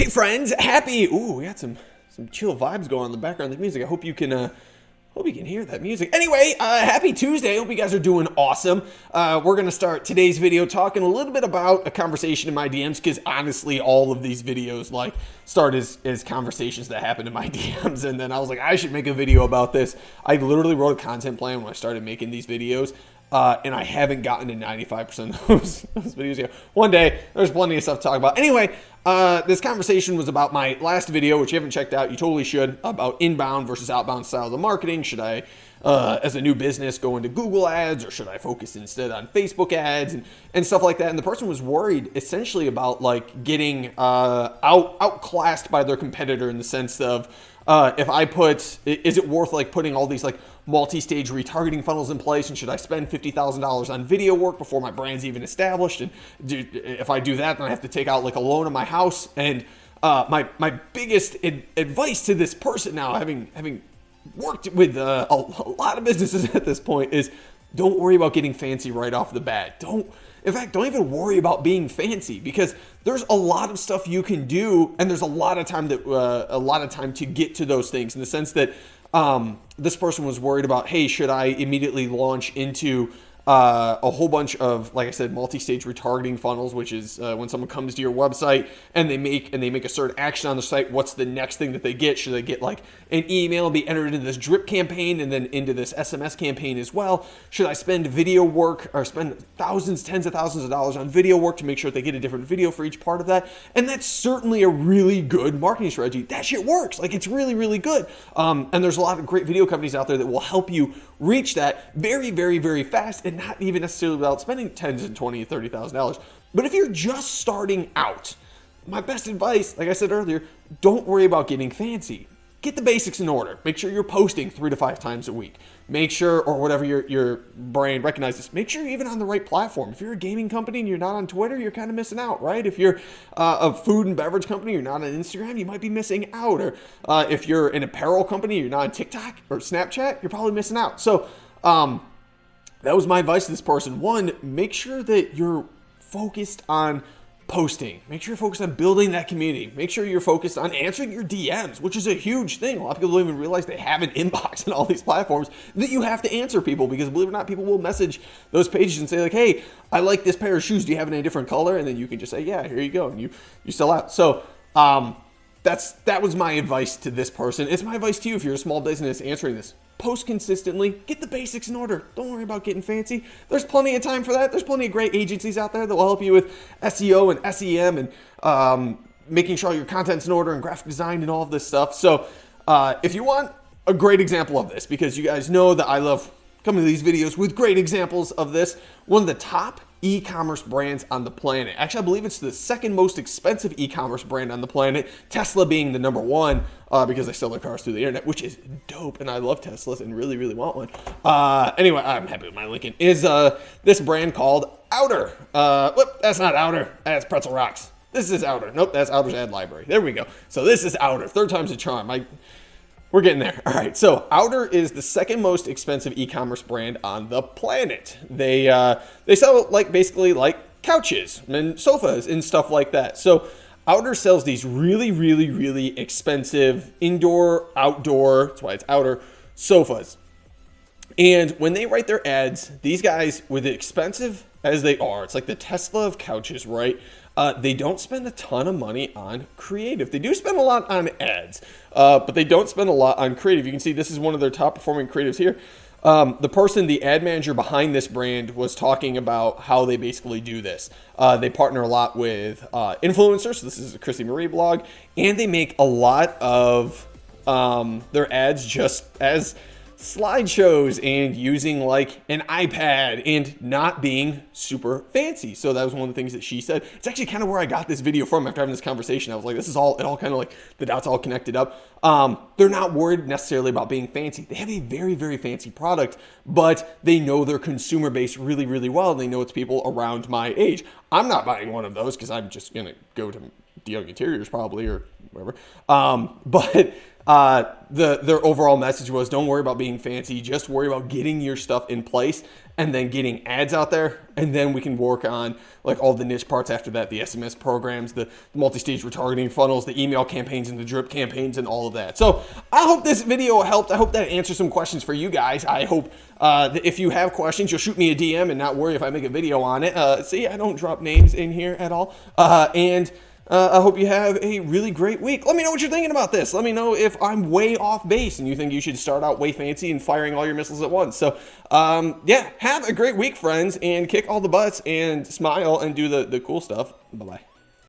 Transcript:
Hey friends, we got some chill vibes going on in the background of the music. I hope you can hear that music. Anyway, happy Tuesday. Hope you guys are doing awesome. We're going to start today's video talking a little bit about a conversation in my DMs, because honestly, all of these videos start as conversations that happen in my DMs. And then I was like, I should make a video about this. I literally wrote a content plan when I started making these videos. And I haven't gotten to 95% of those videos yet. One day, there's plenty of stuff to talk about. Anyway, this conversation was about my last video, which you haven't checked out. You totally should, about inbound versus outbound styles of marketing. Should I, as a new business, go into Google ads, or should I focus instead on Facebook ads and stuff like that? And the person was worried essentially about getting outclassed by their competitor, in the sense of, is it worth putting all these multi-stage retargeting funnels in place, and should I spend $50,000 on video work before my brand's even established? And if I do that, then I have to take out a loan on my house. And my biggest advice to this person now, having worked with a lot of businesses at this point, is don't worry about getting fancy right off the bat. Don't even worry about being fancy, because there's a lot of stuff you can do, and there's a lot of time to get to those things. In the sense that this person was worried about, hey, should I immediately launch into a whole bunch of, like I said, multi-stage retargeting funnels, which is when someone comes to your website and they make a certain action on the site, what's the next thing that they get? Should they get an email, be entered into this drip campaign, and then into this SMS campaign as well? Should I spend video work, or spend tens of thousands of dollars on video work to make sure that they get a different video for each part of that? And that's certainly a really good marketing strategy. That shit works. It's really, really good. And there's a lot of great video companies out there that will help you reach that very, very, very fast, and not even necessarily without spending $10,000 and $20,000, $30,000. But if you're just starting out, my best advice, like I said earlier, don't worry about getting fancy. Get the basics in order. Make sure you're posting 3 to 5 times a week. Make sure, or whatever your brand recognizes, make sure you're even on the right platform. If you're a gaming company and you're not on Twitter, you're kind of missing out, right? If you're a food and beverage company, you're not on Instagram, you might be missing out. Or if you're an apparel company, you're not on TikTok or Snapchat, you're probably missing out. So that was my advice to this person. One, make sure that you're focused on posting. Make sure you're focused on building that community. Make sure you're focused on answering your DMs, which is a huge thing. A lot of people don't even realize they have an inbox on all these platforms that you have to answer people, because believe it or not, people will message those pages and say hey, I like this pair of shoes. Do you have it in a different color? And then you can just say, yeah, here you go. And you sell out. So, that was my advice to this person. It's my advice to you if you're a small business answering this. Post consistently, get the basics in order. Don't worry about getting fancy. There's plenty of time for that. There's plenty of great agencies out there that will help you with SEO and SEM and making sure your content's in order, and graphic design and all of this stuff. So if you want a great example of this, because you guys know that I love coming to these videos with great examples of this, one of the top e-commerce brands on the planet. Actually, I believe it's the second most expensive e-commerce brand on the planet, Tesla being the number one, because they sell their cars through the internet, which is dope, and I love Teslas and really, really want one. Anyway, I'm happy with my Lincoln. Is this brand called Outer. Whoop, that's not Outer, that's Pretzel Rocks. This is Outer. Nope, that's Outer's ad library. There we go. So this is Outer, third time's a charm. We're getting there. All right, so Outer is the second most expensive e-commerce brand on the planet. They sell basically couches and sofas and stuff like that. So Outer sells these really, really, really expensive indoor, outdoor, that's why it's Outer, sofas. And when they write their ads, these guys, with expensive as they are, it's like the Tesla of couches, right? They don't spend a ton of money on creative. They do spend a lot on ads, but they don't spend a lot on creative. You can see this is one of their top performing creatives here. The ad manager behind this brand, was talking about how they basically do this. They partner a lot with influencers. So this is a Chrissy Marie blog, and they make a lot of their ads just as slideshows and using an iPad and not being super fancy. So that was one of the things that she said. It's actually kind of where I got this video from after having this conversation. I was like, it all kind of the dots all connected up. They're not worried necessarily about being fancy. They have a very, very fancy product, but they know their consumer base really, really well. They know it's people around my age. I'm not buying one of those because I'm just going to go to DeYoung Interiors probably, or whatever. But Their overall message was, don't worry about being fancy, just worry about getting your stuff in place and then getting ads out there, and then we can work on like all the niche parts after that, the SMS programs, the multi-stage retargeting funnels, the email campaigns, and the drip campaigns, and all of that. So I hope this video helped. I hope that answers some questions for you guys. I hope that if you have questions, you'll shoot me a DM and not worry if I make a video on it. See, I don't drop names in here at all. I hope you have a really great week. Let me know what you're thinking about this. Let me know if I'm way off base and you think you should start out way fancy and firing all your missiles at once. So, yeah, have a great week, friends, and kick all the butts and smile and do the cool stuff. Bye-bye.